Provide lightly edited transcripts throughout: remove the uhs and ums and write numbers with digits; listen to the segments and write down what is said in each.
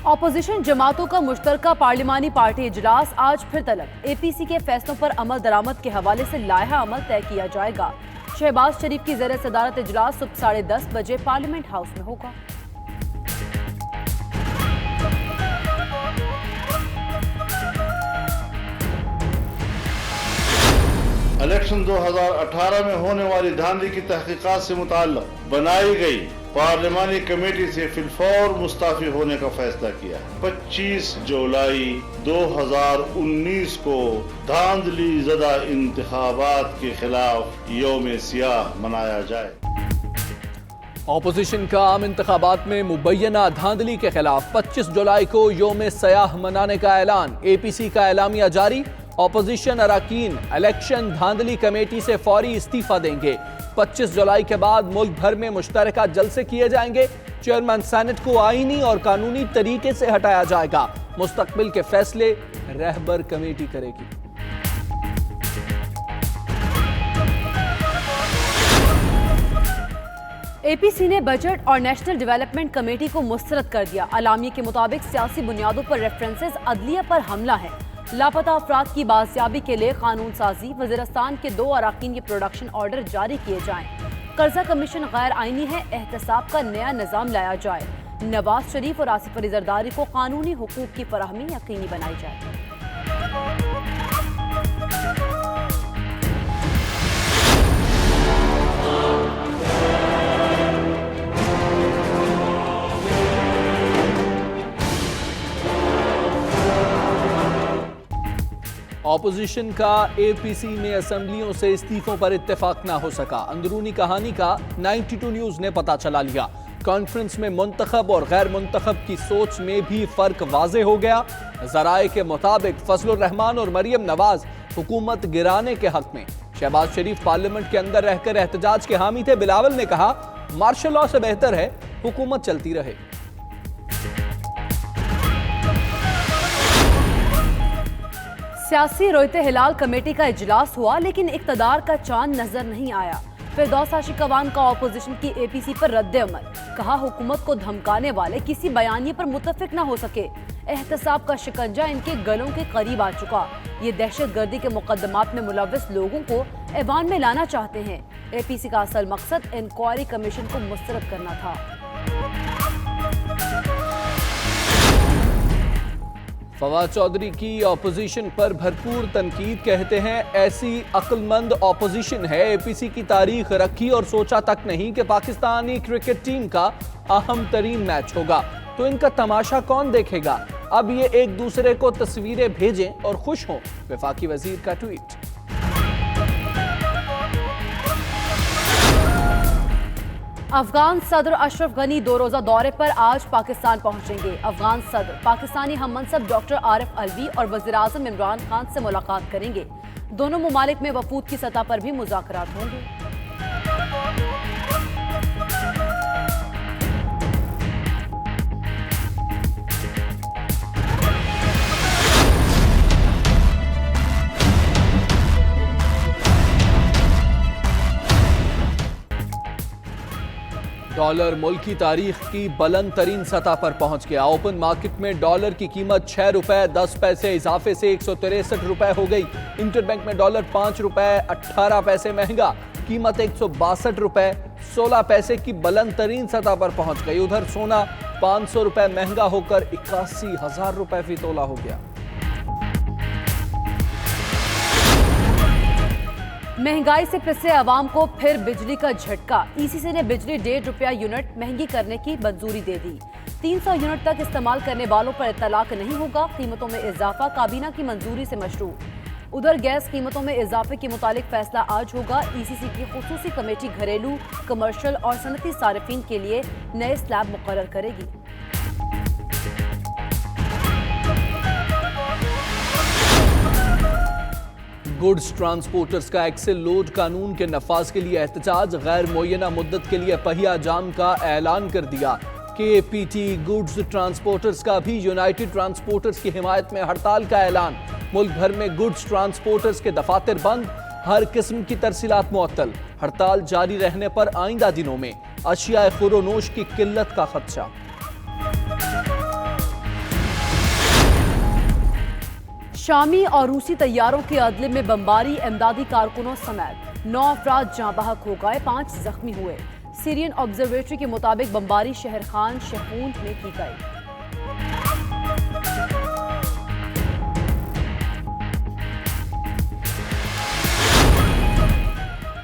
Opposition जमातों का मुश्तरका पार्लिमानी party इजलास आज फिर तलब। एपीसी के फैसलों पर अमल दरामद के हवाले से लायहा अमल तय किया जाएगा। शहबाज शरीफ की ज़ेर सदारत इजलास सुबह 10:30 बजे पार्लियामेंट हाउस में होगा। इलेक्शन 2018 में होने वाली धांधली की तहकीकात से मुताल्लिक़ बनाई गई पार्लिमानी कमेटी से फिलफौर मुस्ताफी होने का फैसला किया। 25 जुलाई 2019 को धांधली ज़दा इंतखाबात के खिलाफ यौम सियाह मनाया जाए। अपोजिशन का आम इंतखाबात में मुबैना धांधली के खिलाफ 25 जुलाई को यौम सियाह मनाने का ऐलान। एपीसी का एलामिया जारी। अपोजिशन अरकान इलेक्शन धांधली कमेटी से फौरी इस्तीफा देंगे। 25 जुलाई के बाद मुल्क भर में मुश्तरका जलसे किए जाएंगे। चेयरमैन सेनेट को आईनी और कानूनी तरीके से हटाया जाएगा। मुस्तकबिल के फैसले रहबर कमेटी करेगी। एपीसी ने बजट और नेशनल डेवलपमेंट कमेटी को मुस्तरद कर दिया। अलामिया के मुताबिक सियासी बुनियादों पर रेफरेंसेस अदलिया पर हमला है। लापता अफराद की बाजियाबी के लिए कानून साजी। वज़ीरिस्तान के 2 अराकीन के प्रोडक्शन ऑर्डर जारी किए जाएं। कर्जा कमीशन गैर आईनी है। एहतसाब का नया निज़ाम लाया जाए। नवाज शरीफ और आसिफ अली जरदारी को कानूनी हुकूक की फराहमी यकीनी बनाई जाए। अपोजिशन का एपीसी में असेंबलियों से इस्तीफों पर इत्तेफाक ना हो सका। अंदरूनी कहानी का 92 न्यूज ने पता चला लिया। कॉन्फ्रेंस में मुंतखब और गैर मुंतखब की सोच में भी फर्क वाजे हो गया। जराए के मुताबिक फजलुर रहमान और मरियम नवाज हुकूमत गिराने के हक में। शहबाज शरीफ पार्लियामेंट के अंदर रहकर एहतजाज के हामी थे। बिलावल ने कहा मार्शल लॉ से बेहतर है हुकूमत चलती रहे। सियासी रोयते हिलाल कमेटी का इजलास हुआ, लेकिन इक्तदार का चांद नजर नहीं आया। फिरदौस आशिकवान का अपोजिशन की एपीसी पर रद्द अमल। कहा हुकूमत को धमकाने वाले किसी बयानिए पर मुत्तफिक न हो सके। एहतसाब का शिकंजा इनके गलों के करीब आ चुका। ये दहशत गर्दी के मुकदमात में मुलव्वस लोगों को ऐवान में लाना चाहते हैं। एपीसी का असल मकसद इंक्वायरी कमीशन को मुस्तरद करना था। फवाद चौधरी की अपोजिशन पर भरपूर तनकीद। कहते हैं ऐसी अक्लमंद अपोजिशन है एपीसी की तारीख रखी और सोचा तक नहीं कि पाकिस्तानी क्रिकेट टीम का अहम तरीन मैच होगा, तो इनका तमाशा कौन देखेगा। अब ये एक दूसरे को तस्वीरें भेजें और खुश हों। वफाकी वजीर का ट्वीट। अफगान सदर अशरफ गनी 2 रोज़ा दौरे पर आज पाकिस्तान पहुंचेंगे। अफगान सदर पाकिस्तानी हम मनसब डॉक्टर आरिफ अलवी और वज़ीर-ए-आज़म इमरान खान से मुलाकात करेंगे। दोनों मुमालिक में वफूद की सतह पर भी मुज़ाकरात होंगे। डॉलर मुल्क की तारीख की बुलंद तरीन सतह पर पहुंच गया। ओपन मार्केट में डॉलर की कीमत 6 रुपए 10 पैसे इजाफे से 163 रुपए हो गई। इंटरबैंक में डॉलर 5 रुपए 18 पैसे महंगा, कीमत 162 रुपए 16 पैसे की बुलंद तरीन सतह पर पहुंच गई। उधर सोना 500 रुपए महंगा होकर 81,000 रुपए फी तोला हो गया। महंगाई से पिसे अवाम को फिर बिजली का झटका। ईसीसी ने बिजली 1.5 रुपया यूनिट महंगी करने की मंजूरी दे दी। 300 यूनिट तक इस्तेमाल करने वालों पर इतलाक नहीं होगा। कीमतों में इजाफा काबीना की मंजूरी से मशरू। उधर गैस कीमतों में इजाफे के मुतालिक फैसला आज होगा। ईसीसी की खुसूसी कमेटी घरेलू, कमर्शियल और सनती सारिफीन के लिए नए स्लैब मुकर्रर करेगी। गुड्स ट्रांसपोर्टर्स का एक्सेल लोड कानून के नफाज के लिए एहतजाज। गैर मुय्यना मुद्दत के लिए पहिया जाम का ऐलान कर दिया। केपीटी गुड्स ट्रांसपोर्टर्स का भी यूनाइटेड ट्रांसपोर्टर्स की हिमायत में हड़ताल का ऐलान। मुल्क भर में गुड्स ट्रांसपोर्टर्स के दफातर बंद, हर किस्म की तरसीलात मुअत्तल। हड़ताल जारी रहने पर आइंदा दिनों में अशिया खुरोनोश की किल्लत का खदशा। शामी और रूसी तैयारों के अदले में बमबारी, इमदादी कारकुनों समेत 9 अफराद जाँ बहक हो गए, 5 जख्मी हुए। सीरियन ऑब्जर्वेटरी के मुताबिक बमबारी शहर खान शेखून में की गई।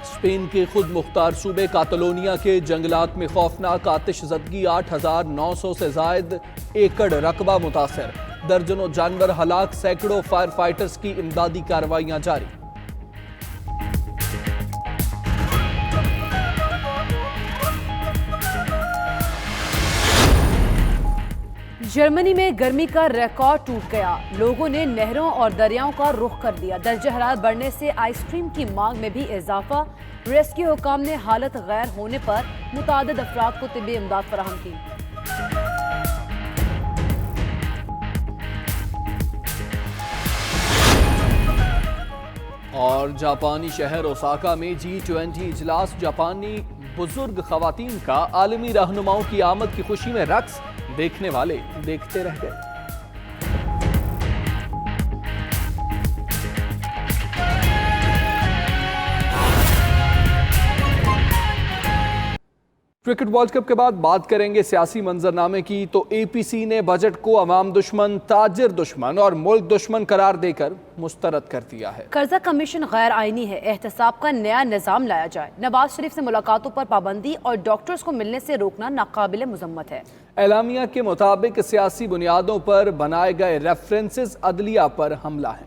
स्पेन के खुद मुख्तार सूबे कातलोनिया के जंगलात में खौफनाक आतिश ज़दगी, 8,900 से जायद एकड़ रकबा मुतासर, दर्जनों जानवर हलाक, सैकड़ों फायर फाइटर्स की इमदादी कार्रवाइयां जारी। जर्मनी में गर्मी का रिकॉर्ड टूट गया, लोगों ने नहरों और दरियाओं का रुख कर दिया। दर्जा हरारत बढ़ने से आइसक्रीम की मांग में भी इजाफा। रेस्क्यू हुकाम ने हालत गैर होने पर मुतादिद अफराद को तिब्बी इमदाद फराहम की। और जापानी शहर ओसाका में G20 इजलास, जापानी बुजुर्ग खवातीन का आलमी रहनुमाओं की आमद की खुशी में रक्स, देखने वाले देखते रह गए। क्रिकेट वर्ल्ड कप के बाद बात करेंगे सियासी मंजरनामे की। तो एपीसी ने बजट को अवाम दुश्मन, ताजिर दुश्मन और मुल्क दुश्मन करार देकर मुस्तरद कर दिया है। कर्जा कमीशन गैर आईनी है, एहतसाब का नया निजाम लाया जाए। नवाज शरीफ से मुलाकातों पर पाबंदी और डॉक्टर्स को मिलने से रोकना नाकाबिले मुजम्मत है। एलामिया के मुताबिक सियासी बुनियादों पर बनाए गए रेफरेंसेस अदलिया पर हमला है।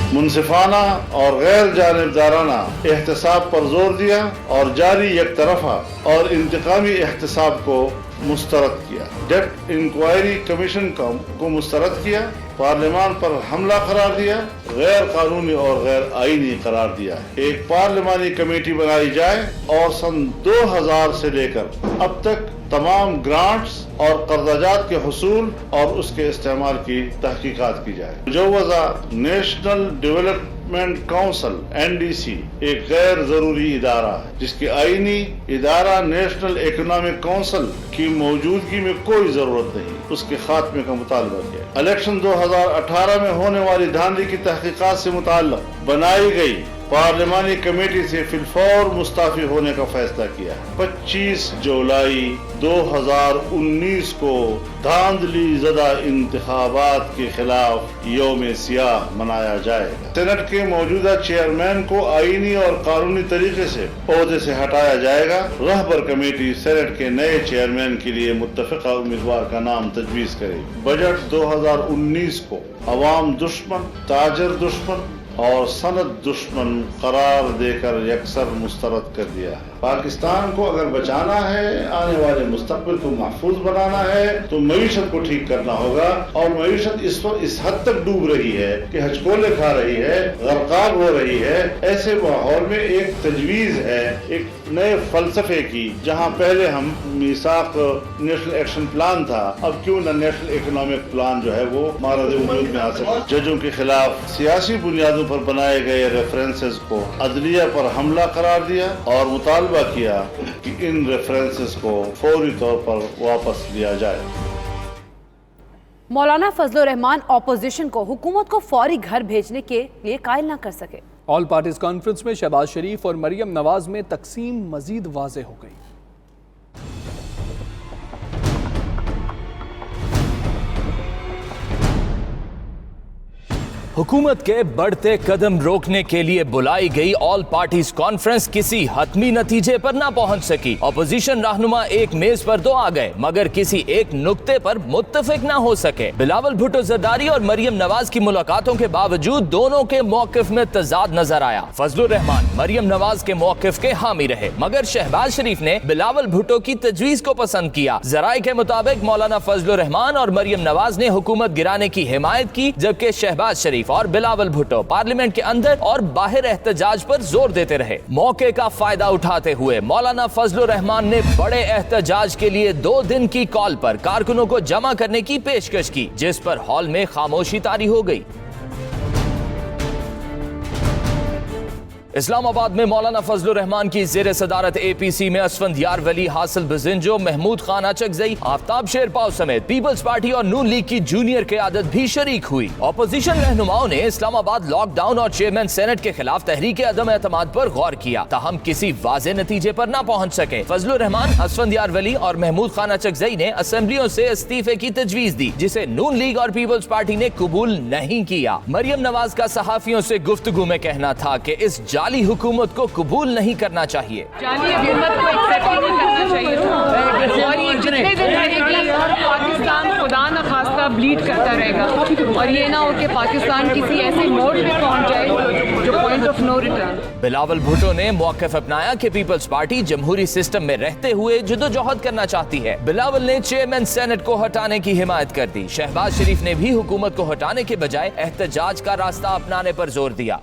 मुनसिफाना और गैर जानिबदाराना एहतसाब पर जोर दिया और जारी एक तरफा और इंतकामी एहतसाब को मुस्तरद किया। डेप्थ इंक्वायरी कमीशन को मुस्तरद किया, पार्लियामान पर हमला करार दिया, गैर कानूनी और गैर आईनी करार दिया। एक पार्लियामानी कमेटी बनाई जाए और सन 2000 से लेकर अब तक तमाम ग्रांट्स और कर्जाजात के हुसूल और उसके इस्तेमाल की तहकीकात की जाए। मुजव्वज़ा नेशनल डेवलपमेंट काउंसिल NDC एक गैर जरूरी इदारा है, जिसकी आईनी इदारा नेशनल इकोनॉमिक काउंसिल की मौजूदगी में कोई जरूरत नहीं, उसके खात्मे का मुतालबा किया। इलेक्शन 2018 में होने वाली धांधली की तहकीकात से मुताल्लिक़ बनाई गई पार्लियामानी कमेटी से फिलफौर मुस्ताफी होने का फैसला किया। 25 जुलाई 2019 को धांधली ज़दा इंतखाबात के खिलाफ यौम सियाह मनाया जाएगा। सेनेट के मौजूदा चेयरमैन को आईनी और कानूनी तरीके से ओहदे से हटाया जाएगा। रहबर कमेटी सेनेट के नए चेयरमैन के लिए मुत्तफिका उम्मीदवार का नाम तजवीज़ करेगी। बजट 2019 को अवाम दुश्मन, ताजिर दुश्मन और सनद दुश्मन करार देकर यकसर मुस्तरद कर दिया है। पाकिस्तान को अगर बचाना है, आने वाले मुस्तकबिल को महफूज बनाना है, तो मईशत को ठीक करना होगा। और मईशत इस वक्त इस हद तक डूब रही है कि हचकोले खा रही है, गरकाब हो रही है। ऐसे माहौल में एक तजवीज़ है एक नए फलसफे की, जहाँ पहले हम मीसाक नेशनल एक्शन प्लान था, अब क्यों न नेशनल इकोनॉमिक प्लान जो है वो मारद वजूद में आ सके। जजों के खिलाफ सियासी बुनियादों पर बनाए गए रेफरेंसेस को अदलिया पर हमला करार दिया और मुतालबा किया कि इन रेफरेंसेस को फौरी तौर पर वापस लिया जाए। मौलाना फजलुर रहमान ऑपोजिशन को हुकूमत को फौरी घर भेजने के लिए कायल न कर सके। ऑल पार्टीज कॉन्फ्रेंस में शहबाज शरीफ और मरियम नवाज में तकसीम मजीद वाज़ेह हो गई। हुकूमत के बढ़ते कदम रोकने के लिए बुलाई गई ऑल पार्टीज कॉन्फ्रेंस किसी हतमी नतीजे पर ना पहुंच सकी। अपोजिशन रहनुमा एक मेज पर तो आ गए, मगर किसी एक नुक्ते पर मुत्तफिक ना हो सके। बिलावल भुट्टो जरदारी और मरियम नवाज की मुलाकातों के बावजूद दोनों के मौकिफ में तजाद नजर आया। फजलुर रहमान मरियम नवाज के मौकिफ के हामी रहे, मगर शहबाज शरीफ ने बिलावल भुट्टो की तजवीज को पसंद किया। जराए के मुताबिक मौलाना फजलुर रहमान और मरियम नवाज ने हुकूमत गिराने की हिमायत की, जबकि शहबाज शरीफ और बिलावल भुट्टो पार्लियामेंट के अंदर और बाहर एहतजाज पर जोर देते रहे। मौके का फायदा उठाते हुए मौलाना फजलुर रहमान ने बड़े एहतजाज के लिए 2 दिन की कॉल पर कारकुनों को जमा करने की पेशकश की, जिस पर हॉल में खामोशी तारी हो गई। اسلام آباد میں مولانا فضل الرحمان کی زیر صدارت APC میں اسفندیار ولی، حاصل بزنجو، محمود خان اچکزئی، آفتاب شیرپاؤ سمیت پیپلز پارٹی اور نون لیگ کی جونیئر قیادت بھی شریک ہوئی۔ اپوزیشن رہنماؤں نے اسلام آباد لاک ڈاؤن اور چیئرمین سینٹ کے خلاف تحریک عدم اعتماد پر غور کیا، تاہم کسی واضح نتیجے پر نہ پہنچ سکے۔ فضل الرحمان، اسفندیار ولی اور محمود خان اچکزئی نے اسمبلیوں سے استعفے کی تجویز دی، جسے نون لیگ اور پیپلز پارٹی نے قبول نہیں کیا۔ مریم نواز کا صحافیوں سے گفتگو میں کہنا تھا کہ اس جعلی حکومت کو قبول نہیں کرنا چاہیے۔ جعلی حکومت کو ایکسیپٹ نہیں کرنا چاہیے تھا، اور یہ جتنے دن رہے گی پاکستان خدا نہ خواستہ بلیڈ کرتا رہے گا، اور یہ نہ ہو کہ پاکستان کسی ایسے موڑ پہ پہنچ جائے جو point of no return. Bilawal Bhutto نے موقف اپنایا کہ پیپلز پارٹی جمہوری سسٹم میں رہتے ہوئے جدوجہد کرنا چاہتی ہے۔ بلاول نے چیئرمین سینٹ کو ہٹانے کی حمایت کر دی۔ شہباز شریف نے بھی حکومت کو ہٹانے کے بجائے احتجاج کا راستہ اپنانے پر زور دیا۔